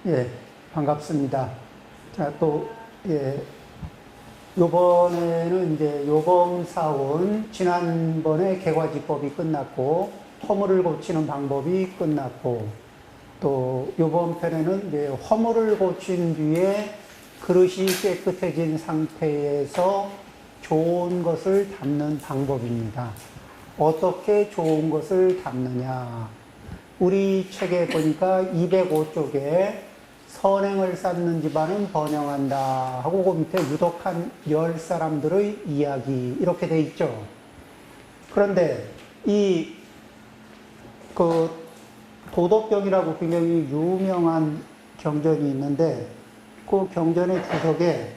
예, 반갑습니다. 자, 또, 예, 요번에는 이제 요범사원, 지난번에 개과지법이 끝났고, 허물을 고치는 방법이 끝났고, 또 요번 편에는 이제 허물을 고친 뒤에 그릇이 깨끗해진 상태에서 좋은 것을 담는 방법입니다. 어떻게 좋은 것을 담느냐. 우리 책에 보니까 205쪽에 선행을 쌓는 집안은 번영한다 하고 그 밑에 유독한 10사람들의 이야기 이렇게 돼 있죠. 그런데 그 도덕경이라고 굉장히 유명한 경전이 있는데 그 경전의 주석에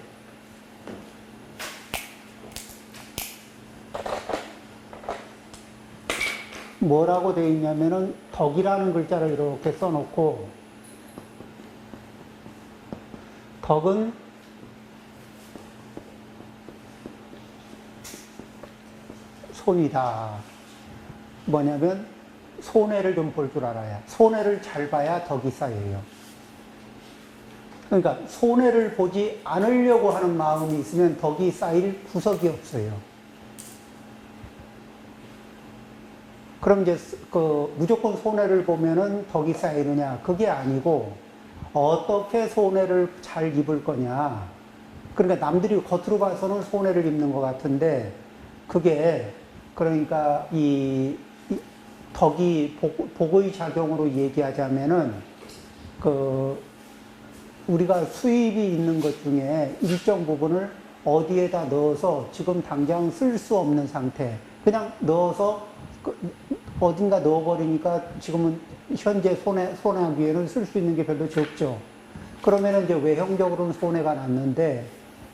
뭐라고 되어 있냐면은 덕이라는 글자를 이렇게 써놓고 덕은 손이다. 뭐냐면 손해를 좀 볼 줄 알아야, 손해를 잘 봐야 덕이 쌓여요. 그러니까 손해를 보지 않으려고 하는 마음이 있으면 덕이 쌓일 구석이 없어요. 그럼 이제 무조건 손해를 보면은 덕이 쌓이느냐? 그게 아니고 어떻게 손해를 잘 입을 거냐? 그러니까 남들이 겉으로 봐서는 손해를 입는 것 같은데 그게 그러니까 이 덕이 복의 작용으로 얘기하자면은 우리가 수입이 있는 것 중에 일정 부분을 어디에다 넣어서 지금 당장 쓸 수 없는 상태, 그냥 넣어서 어딘가 넣어버리니까 지금은 현재 손해하기에는 쓸 수 있는 게 별로 적죠. 그러면은 이제 외형적으로는 손해가 났는데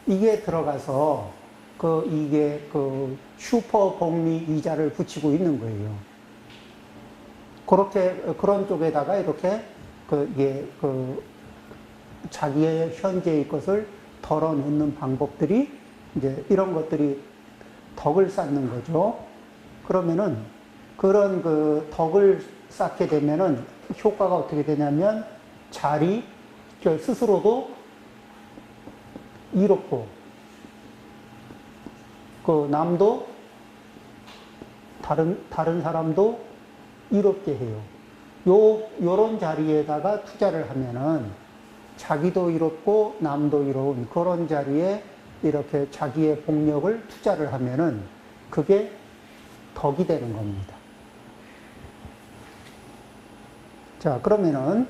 이게 들어가서 이게 슈퍼 복리 이자를 붙이고 있는 거예요. 그런 쪽에다가 이렇게 자기의 현재의 것을 덜어 놓는 방법들이 이제 이런 것들이 덕을 쌓는 거죠. 그러면은 그런 덕을 쌓게 되면은 효과가 어떻게 되냐면 스스로도 이롭고 남도 다른 사람도 이롭게 해요. 요런 자리에다가 투자를 하면은 자기도 이롭고 남도 이로운 그런 자리에 이렇게 자기의 복력을 투자를 하면은 그게 덕이 되는 겁니다. 자, 그러면은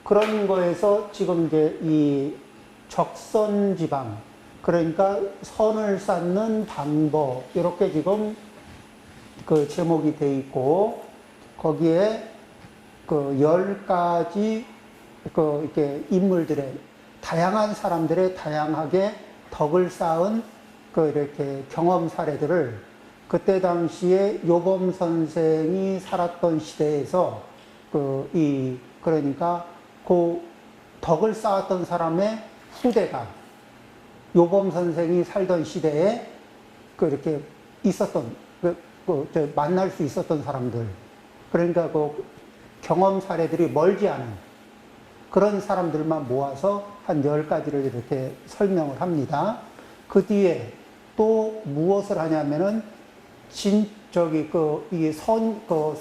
그런 거에서 지금 이제 이 적선지방, 그러니까 선을 쌓는 방법, 이렇게 지금 제목이 돼 있고, 거기에 10가지 이렇게 인물들의, 다양한 사람들의 다양하게 덕을 쌓은 이렇게 경험 사례들을 그때 당시에 요범 선생이 살았던 시대에서 그러니까 덕을 쌓았던 사람의 후대가 요범 선생이 살던 시대에 이렇게 있었던 만날 수 있었던 사람들, 그러니까 경험 사례들이 멀지 않은 그런 사람들만 모아서 한 10가지를 이렇게 설명을 합니다. 그 뒤에 또 무엇을 하냐면은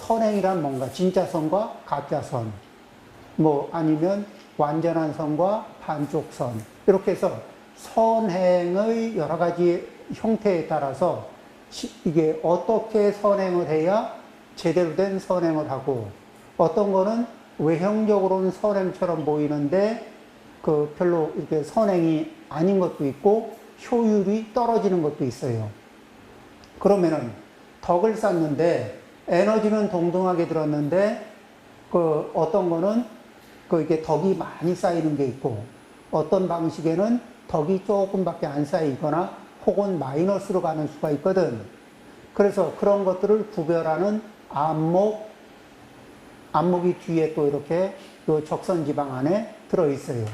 선행이란 뭔가 진짜 선과 가짜 선, 뭐 아니면 완전한 선과 반쪽 선, 이렇게 해서 선행의 여러 가지 형태에 따라서 이게 어떻게 선행을 해야 제대로 된 선행을 하고, 어떤 거는 외형적으로는 선행처럼 보이는데 별로 이렇게 선행이 아닌 것도 있고 효율이 떨어지는 것도 있어요. 그러면은 덕을 쌓는데 에너지는 동등하게 들었는데 어떤 거는 이게 덕이 많이 쌓이는 게 있고, 어떤 방식에는 덕이 조금밖에 안 쌓이거나 혹은 마이너스로 가는 수가 있거든. 그래서 그런 것들을 구별하는 안목이 뒤에 또 이렇게 적선지방 안에 들어있어요.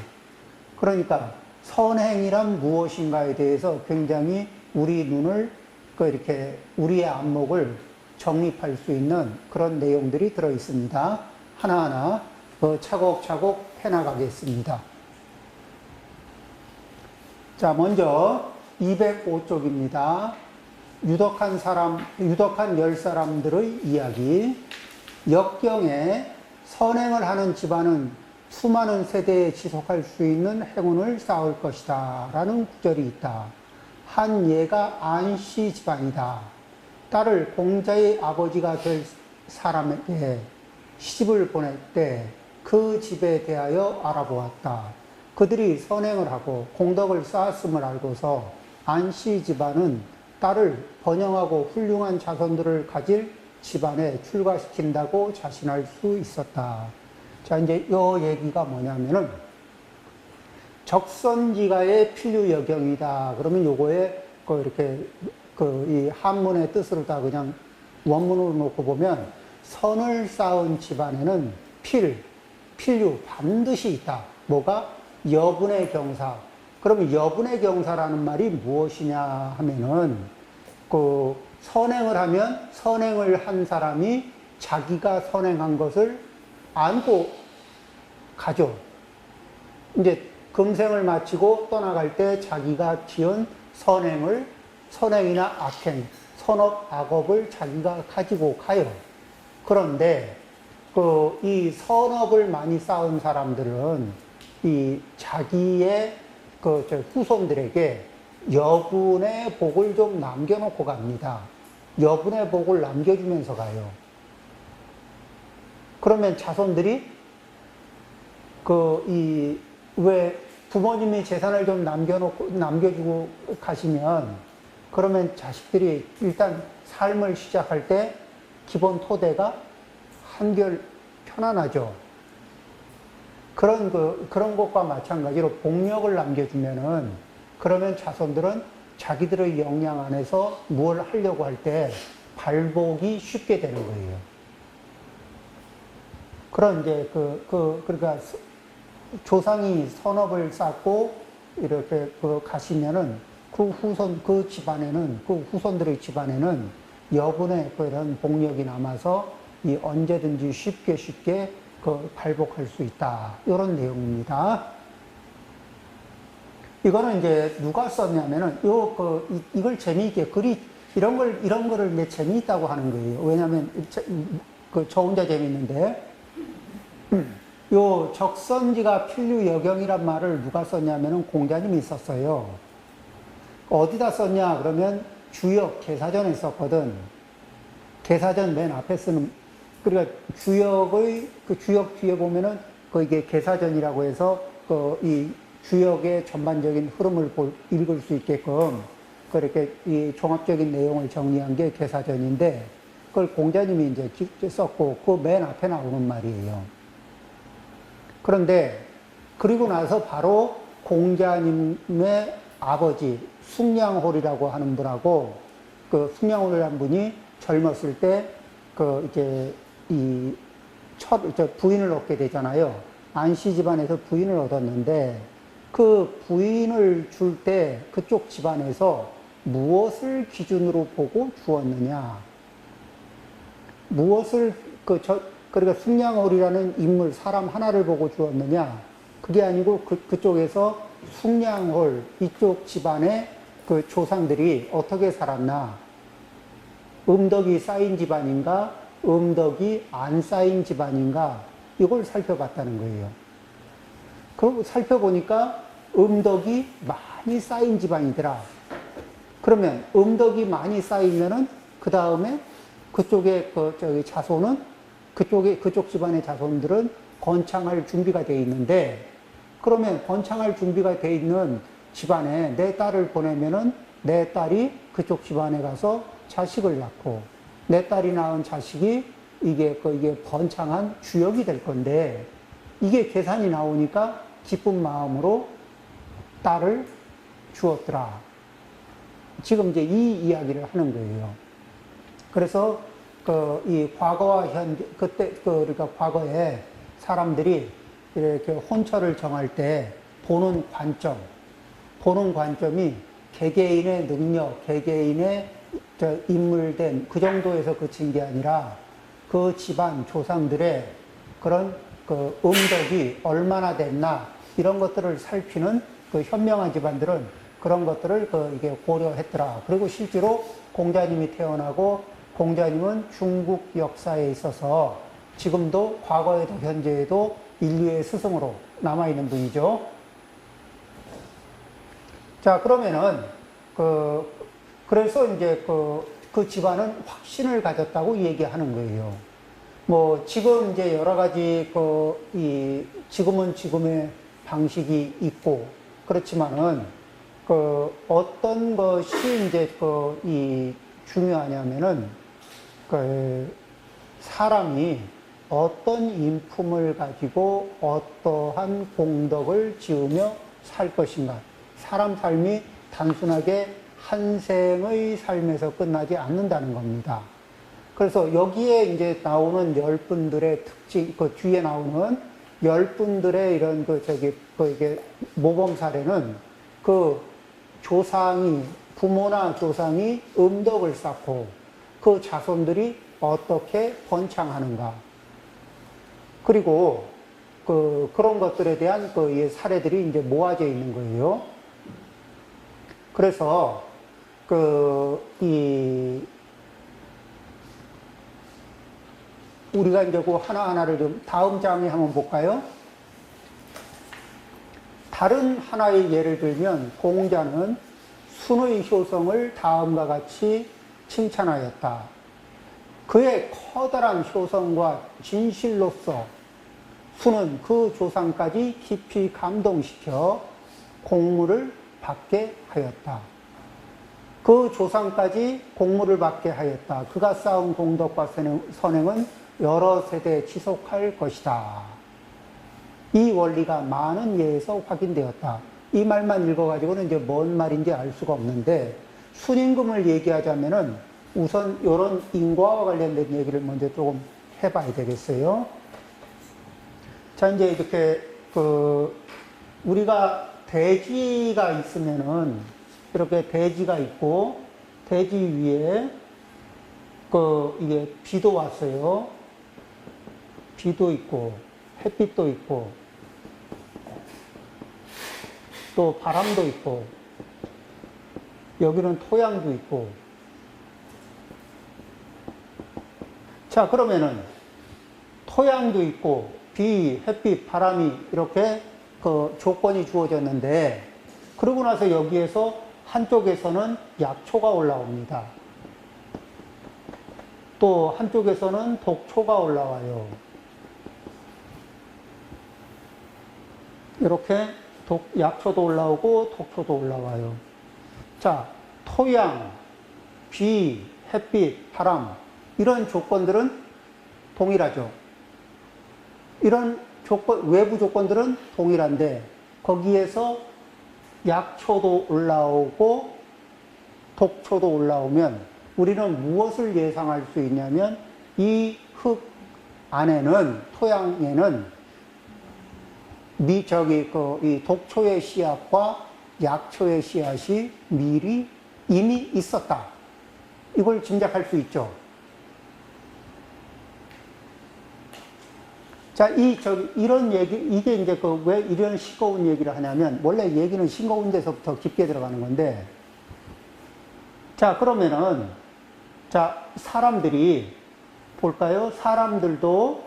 그러니까 선행이란 무엇인가에 대해서 굉장히 우리 눈을 이렇게 우리의 안목을 정립할 수 있는 그런 내용들이 들어있습니다. 하나하나 차곡차곡 해나가겠습니다. 자, 먼저 205쪽입니다. 유덕한 10사람들의 이야기. 역경에 선행을 하는 집안은 수많은 세대에 지속할 수 있는 행운을 쌓을 것이다 라는 구절이 있다. 한 예가 안씨 집안이다. 딸을 공자의 아버지가 될 사람에게 시집을 보낼 때 그 집에 대하여 알아보았다. 그들이 선행을 하고 공덕을 쌓았음을 알고서 안씨 집안은 딸을 번영하고 훌륭한 자손들을 가질 집안에 출가시킨다고 자신할 수 있었다. 자, 이제 이 얘기가 뭐냐면은 적선지가의 필류여경이다. 그러면 요거에 이렇게 이 한문의 뜻을 다 그냥 원문으로 놓고 보면 선을 쌓은 집안에는 필류 반드시 있다. 뭐가? 여분의 경사. 그러면 여분의 경사라는 말이 무엇이냐 하면은 선행을 하면 선행을 한 사람이 자기가 선행한 것을 안고 가죠. 이제 금생을 마치고 떠나갈 때 자기가 지은 선행이나 악행, 선업, 악업을 자기가 가지고 가요. 그런데 이 선업을 많이 쌓은 사람들은 이 자기의 후손들에게 여분의 복을 좀 남겨놓고 갑니다. 여분의 복을 남겨주면서 가요. 그러면 자손들이 왜 부모님이 재산을 좀 남겨주고 가시면 그러면 자식들이 일단 삶을 시작할 때 기본 토대가 한결 편안하죠. 그런 것과 마찬가지로 복력을 남겨주면은 그러면 자손들은 자기들의 역량 안에서 무엇을 하려고 할 때 발복이 쉽게 되는 거예요. 그러니까 조상이 선업을 쌓고 이렇게 가시면은 그 후손들의 집안에는 여분의 그런 복력이 남아서 언제든지 쉽게 발복할 수 있다. 이런 내용입니다. 이거는 이제 누가 썼냐면은 이걸 재미있게 이런 거를 재미있다고 하는 거예요. 왜냐하면 저 혼자 재미있는데 요 적선지가 필류여경이란 말을 누가 썼냐면은 공자님이 썼어요. 어디다 썼냐 그러면 주역 개사전에 썼거든. 개사전 맨 앞에 쓰는, 그러니까 주역 뒤에 보면은 이게 개사전이라고 해서 이 주역의 전반적인 흐름을 읽을 수 있게끔 그렇게 이 종합적인 내용을 정리한 게 개사전인데 그걸 공자님이 이제 직접 썼고 그 맨 앞에 나오는 말이에요. 그런데 그리고 나서 바로 공자님의 아버지 숙량홀이라고 하는 분하고 숙량홀이라는 분이 젊었을 때 이제 부인을 얻게 되잖아요. 안씨 집안에서 부인을 얻었는데 그 부인을 줄 때 그쪽 집안에서 무엇을 기준으로 보고 주었느냐? 그러니까 숙량홀이라는 인물, 사람 하나를 보고 주었느냐? 그게 아니고 그쪽에서 숙량홀, 이쪽 집안의 그 조상들이 어떻게 살았나? 음덕이 쌓인 집안인가? 음덕이 안 쌓인 집안인가? 이걸 살펴봤다는 거예요. 그리고 살펴보니까 음덕이 많이 쌓인 집안이더라. 그러면 음덕이 많이 쌓이면은 그 다음에 그쪽에 자손은 그쪽 집안의 자손들은 번창할 준비가 되어 있는데 그러면 번창할 준비가 되어 있는 집안에 내 딸을 보내면은 내 딸이 그쪽 집안에 가서 자식을 낳고 내 딸이 낳은 자식이 이게 번창한 주역이 될 건데 이게 계산이 나오니까 기쁜 마음으로 딸을 주었더라. 지금 이제 이 이야기를 하는 거예요. 그래서 이 과거와 현재 그러니까 과거에 사람들이 이렇게 혼처를 정할 때 보는 관점이 개개인의 능력, 개개인의 인물된 그 정도에서 그친 게 아니라 그 집안 조상들의 그런 그 음덕이 얼마나 됐나 이런 것들을 살피는 그 현명한 집안들은 그런 것들을 이게 고려했더라. 그리고 실제로 공자님이 태어나고 공자님은 중국 역사에 있어서 지금도 과거에도 현재에도 인류의 스승으로 남아있는 분이죠. 자, 그러면은, 그래서 이제 그 집안은 확신을 가졌다고 얘기하는 거예요. 뭐, 지금 이제 여러 가지 지금은 지금의 방식이 있고, 그렇지만은, 어떤 것이 이제 중요하냐면은, 사람이 어떤 인품을 가지고 어떠한 공덕을 지으며 살 것인가. 사람 삶이 단순하게 한 생의 삶에서 끝나지 않는다는 겁니다. 그래서 여기에 이제 나오는 열 분들의 특징, 그 뒤에 나오는 열 분들의 이런 이게 모범 사례는 그 조상이, 부모나 조상이 음덕을 쌓고 그 자손들이 어떻게 번창하는가. 그리고 그런 것들에 대한 사례들이 이제 모아져 있는 거예요. 그래서, 우리가 이제 하나하나를 좀 다음 장에 한번 볼까요? 다른 하나의 예를 들면, 공자는 순의 효성을 다음과 같이 칭찬하였다. 그의 커다란 효성과 진실로서 순은 그 조상까지 깊이 감동시켜 공물을 받게 하였다. 그 조상까지 공물을 받게 하였다. 그가 쌓은 공덕과 선행은 여러 세대 지속할 것이다. 이 원리가 많은 예에서 확인되었다. 이 말만 읽어가지고는 이제 뭔 말인지 알 수가 없는데, 순임금을 얘기하자면은 우선 이런 인과와 관련된 얘기를 먼저 조금 해봐야 되겠어요. 자, 이제 이렇게 우리가 대지가 있으면은 이렇게 대지가 있고 대지 위에 이게 비도 왔어요. 비도 있고 햇빛도 있고 또 바람도 있고 여기는 토양도 있고. 자, 그러면은 토양도 있고 비, 햇빛, 바람이 이렇게 조건이 주어졌는데, 그러고 나서 여기에서 한쪽에서는 약초가 올라옵니다. 또 한쪽에서는 독초가 올라와요. 이렇게 약초도 올라오고 독초도 올라와요. 자, 토양, 비, 햇빛, 바람 이런 조건들은 동일하죠. 이런 외부 조건들은 동일한데 거기에서 약초도 올라오고 독초도 올라오면 우리는 무엇을 예상할 수 있냐면 이 흙 안에는, 토양에는 이 독초의 씨앗과 약초의 씨앗이 미리 이미 있었다. 이걸 짐작할 수 있죠. 자, 이런 얘기, 이게 이제 왜 이런 싱거운 얘기를 하냐면, 원래 얘기는 싱거운 데서부터 깊게 들어가는 건데, 자, 그러면은, 자, 사람들이, 볼까요? 사람들도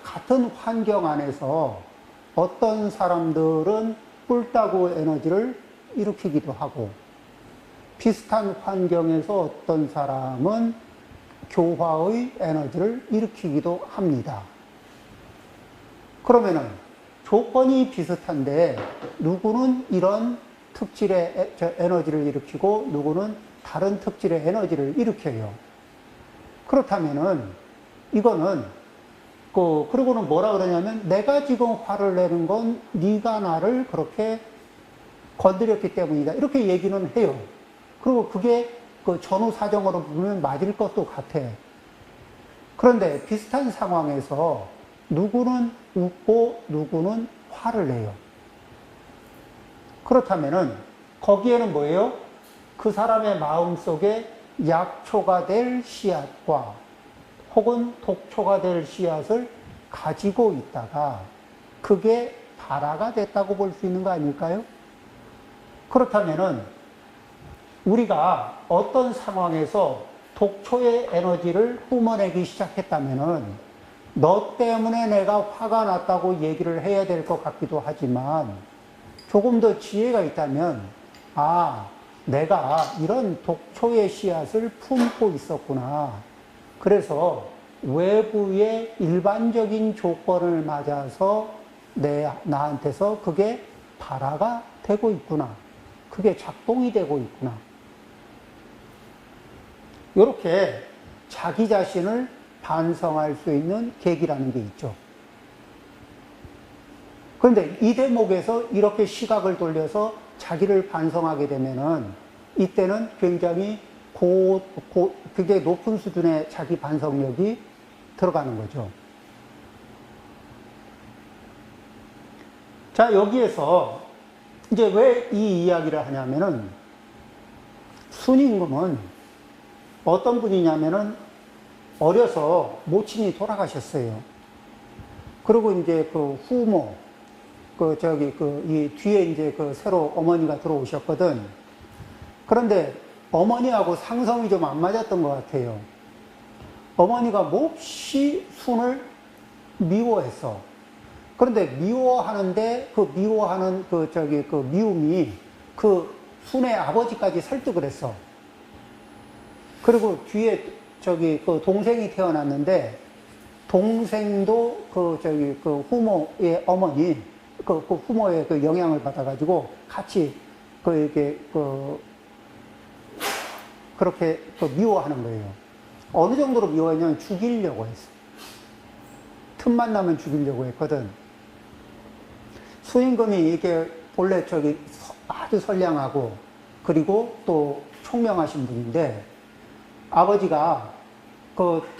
같은 환경 안에서 어떤 사람들은 뿔따구 에너지를 일으키기도 하고, 비슷한 환경에서 어떤 사람은 교화의 에너지를 일으키기도 합니다. 그러면은 조건이 비슷한데 누구는 이런 특질의 에너지를 일으키고 누구는 다른 특질의 에너지를 일으켜요. 그렇다면은 이거는 그리고는 뭐라 그러냐면 내가 지금 화를 내는 건 네가 나를 그렇게 건드렸기 때문이다. 이렇게 얘기는 해요. 그리고 그게 전후 사정으로 보면 맞을 것도 같아. 그런데 비슷한 상황에서 누구는 웃고 누구는 화를 내요. 그렇다면은 거기에는 뭐예요? 그 사람의 마음속에 약초가 될 씨앗과 혹은 독초가 될 씨앗을 가지고 있다가 그게 발화가 됐다고 볼 수 있는 거 아닐까요? 그렇다면은 우리가 어떤 상황에서 독초의 에너지를 뿜어내기 시작했다면은 너 때문에 내가 화가 났다고 얘기를 해야 될 것 같기도 하지만 조금 더 지혜가 있다면 아, 내가 이런 독초의 씨앗을 품고 있었구나. 그래서 외부의 일반적인 조건을 맞아서 나한테서 그게 발화가 되고 있구나. 그게 작동이 되고 있구나. 이렇게 자기 자신을 반성할 수 있는 계기라는 게 있죠. 그런데 이 대목에서 이렇게 시각을 돌려서 자기를 반성하게 되면은 이때는 굉장히 굉장히 높은 수준의 자기 반성력이 들어가는 거죠. 자, 여기에서 이제 왜 이 이야기를 하냐면은 순임금은 어떤 분이냐면은 어려서 모친이 돌아가셨어요. 그리고 이제 그 후모, 이 뒤에 이제 새로 어머니가 들어오셨거든. 그런데 어머니하고 상성이 좀 안 맞았던 것 같아요. 어머니가 몹시 순을 미워했어. 그런데 미워하는데 미워하는 미움이 그 순의 아버지까지 설득을 했어. 그리고 뒤에 동생이 태어났는데 동생도 후모의 어머니 후모의 영향을 받아가지고 같이 그렇게 미워하는 거예요. 어느 정도로 미워했냐면 죽이려고 했어. 틈만 나면 죽이려고 했거든. 수임금이 이게 본래 아주 선량하고 그리고 또 총명하신 분인데 아버지가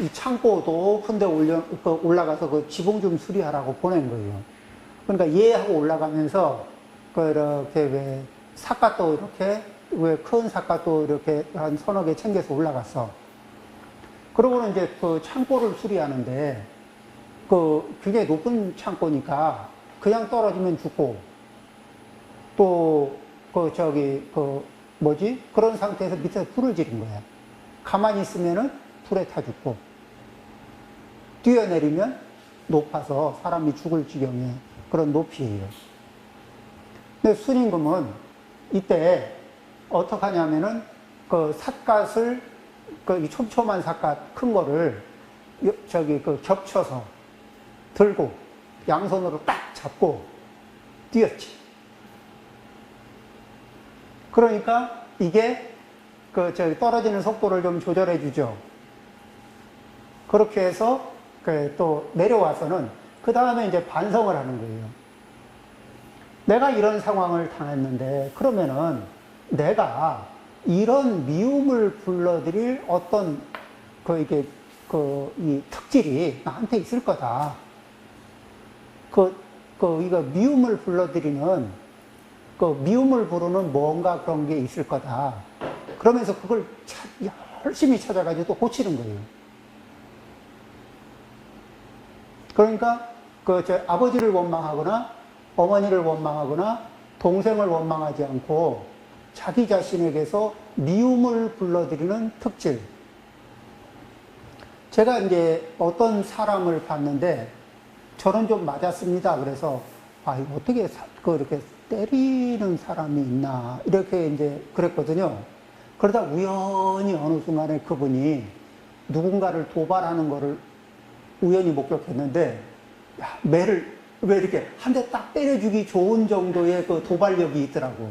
이 창고 높은 데 올라가서 지붕 좀 수리하라고 보낸 거예요. 그러니까 얘하고 올라가면서 이렇게 왜 삿갓도 이렇게 왜 큰 삿갓도 이렇게 한 서너 개 챙겨서 올라갔어. 그러고는 이제 창고를 수리하는데 굉장히 높은 창고니까 그냥 떨어지면 죽고 또 그런 상태에서 밑에서 불을 지른 거야. 가만히 있으면은 불에 타 죽고 뛰어내리면 높아서 사람이 죽을 지경의 그런 높이에요. 근데 순임금은 이때 어떻게 하냐면은 삿갓을 이 촘촘한 삿갓 큰 거를 겹쳐서 들고 양손으로 딱 잡고 뛰었지. 그러니까 이게 떨어지는 속도를 좀 조절해 주죠. 그렇게 해서 또 내려와서는 그 다음에 이제 반성을 하는 거예요. 내가 이런 상황을 당했는데 그러면은 내가 이런 미움을 불러들일 어떤 이 특질이 나한테 있을 거다. 이거 미움을 불러들이는 미움을 부르는 뭔가 그런 게 있을 거다. 그러면서 그걸 열심히 찾아가지고 또 고치는 거예요. 그러니까 아버지를 원망하거나 어머니를 원망하거나 동생을 원망하지 않고 자기 자신에게서 미움을 불러들이는 특질. 제가 이제 어떤 사람을 봤는데 저는 좀 맞았습니다. 그래서 이거 어떻게 그렇게 때리는 사람이 있나 이렇게 이제 그랬거든요. 그러다 우연히 어느 순간에 그분이 누군가를 도발하는 거를 우연히 목격했는데 매를 왜 이렇게 한 대 딱 때려주기 좋은 정도의 도발력이 있더라고.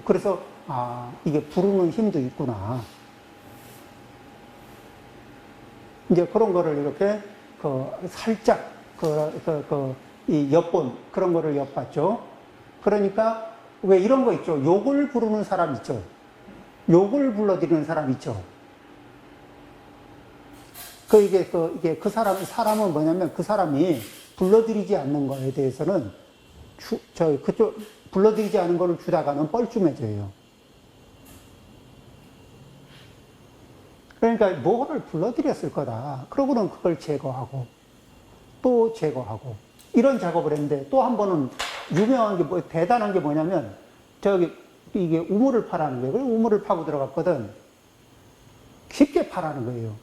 그래서 이게 부르는 힘도 있구나. 이제 그런 거를 이렇게 살짝 이 엿본 그런 거를 엿봤죠. 그러니까 왜 이런 거 있죠. 욕을 부르는 사람 있죠. 욕을 불러들이는 사람 있죠. 사람은 뭐냐면 그 사람이 불러들이지 않는 거에 대해서는 불러들이지 않은 거를 주다가는 뻘쭘해져요. 그러니까 뭐를 불러들였을 거다. 그러고는 그걸 제거하고 또 제거하고 이런 작업을 했는데 또 한 번은 유명한 게 뭐 대단한 게 뭐냐면 저기 이게 우물을 파라는 거예요. 그래서 우물을 파고 들어갔거든. 깊게 파라는 거예요.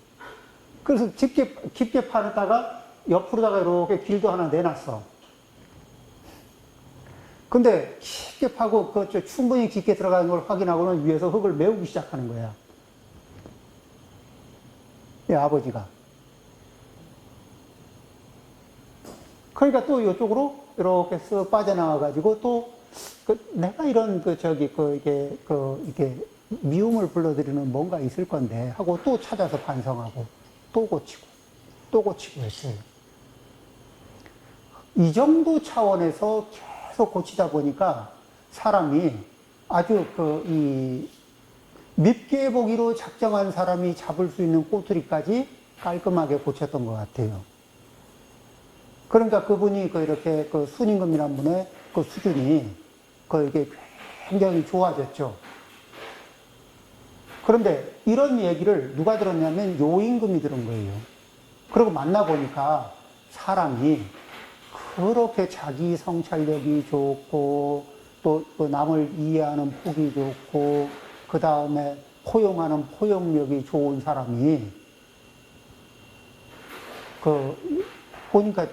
그래서 깊게 파다가 옆으로다가 이렇게 길도 하나 내놨어. 근데 깊게 파고 그 충분히 깊게 들어가는 걸 확인하고는 위에서 흙을 메우기 시작하는 거야. 이 아버지가. 그러니까 또 이쪽으로 이렇게 쓱 빠져나와가지고 또 내가 이런 이게 미움을 불러들이는 뭔가 있을 건데 하고 또 찾아서 반성하고 또 고치고 했어요. 이 정도 차원에서 계속 고치다 보니까 사람이 아주 밉게 보기로 작정한 사람이 잡을 수 있는 꼬투리까지 깔끔하게 고쳤던 것 같아요. 그러니까 그분이 이렇게 순임금이라는 분의 그 수준이 이게 굉장히 좋아졌죠. 그런데 이런 얘기를 누가 들었냐면 요임금이 들은 거예요. 그리고 만나보니까 사람이 그렇게 자기 성찰력이 좋고 또 남을 이해하는 폭이 좋고 그 다음에 포용하는 포용력이 좋은 사람이 보니까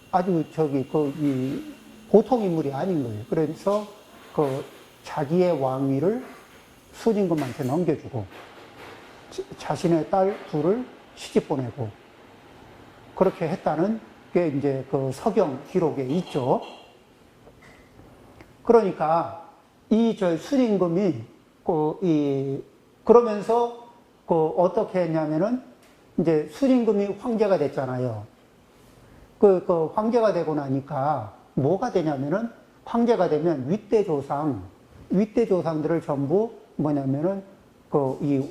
아주 이 보통 인물이 아닌 거예요. 그래서 자기의 왕위를 순임금한테 넘겨주고 자신의 딸 둘을 시집 보내고 그렇게 했다는 게 이제 서경 기록에 있죠. 그러니까 이 순임금이 그러면서 어떻게 했냐면은 이제 순임금이 황제가 됐잖아요. 황제가 되고 나니까 뭐가 되냐면은 황제가 되면 윗대조상들을 전부 뭐냐면은 이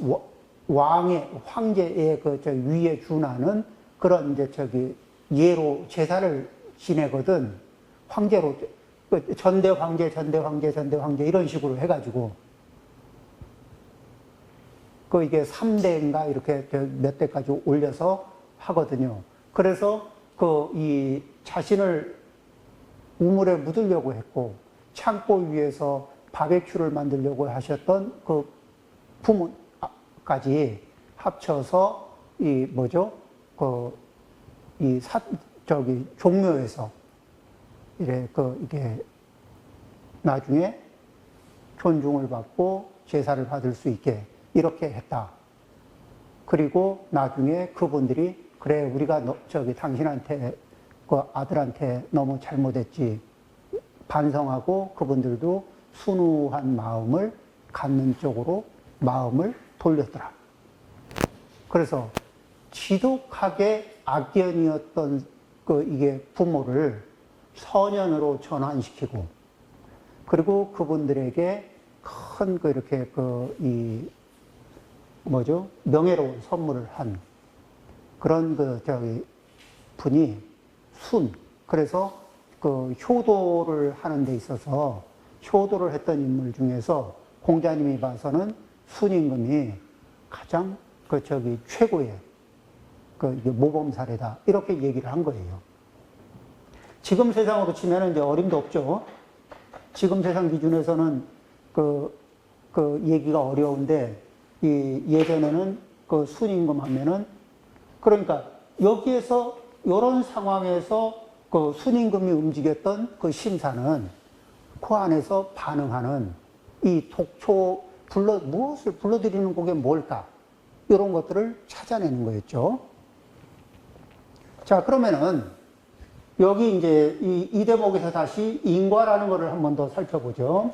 황제의 위에 준하는 그런 이제 예로 제사를 지내거든. 황제로 전대 황제 이런 식으로 해가지고 이게 3대인가 이렇게 몇 대까지 올려서 하거든요. 그래서 이 자신을 우물에 묻으려고 했고 창고 위에서 바베큐를 만들려고 하셨던 부모까지 합쳐서 종묘에서 이게 나중에 존중을 받고 제사를 받을 수 있게 이렇게 했다. 그리고 나중에 그분들이 그래 우리가 당신한테 아들한테 너무 잘못했지 반성하고 그분들도 순우한 마음을 갖는 쪽으로 마음을 돌렸더라. 그래서 지독하게 악견이었던 이게 부모를 선연으로 전환시키고 그리고 그분들에게 큰 명예로운 선물을 한 그런 분이 그래서 효도를 하는 데 있어서 효도를 했던 인물 중에서 공자님이 봐서는 순임금이 가장 최고의 이게 모범 사례다. 이렇게 얘기를 한 거예요. 지금 세상으로 치면 이제 어림도 없죠. 지금 세상 기준에서는 얘기가 어려운데, 예전에는 순임금 하면은, 그러니까 여기에서, 이런 상황에서 순임금이 움직였던 심사는 그 안에서 반응하는 이 무엇을 불러들이는 곡이 뭘까? 이런 것들을 찾아내는 거였죠. 자, 그러면은, 여기 이제 이 대목에서 다시 인과라는 것을 한 번 더 살펴보죠.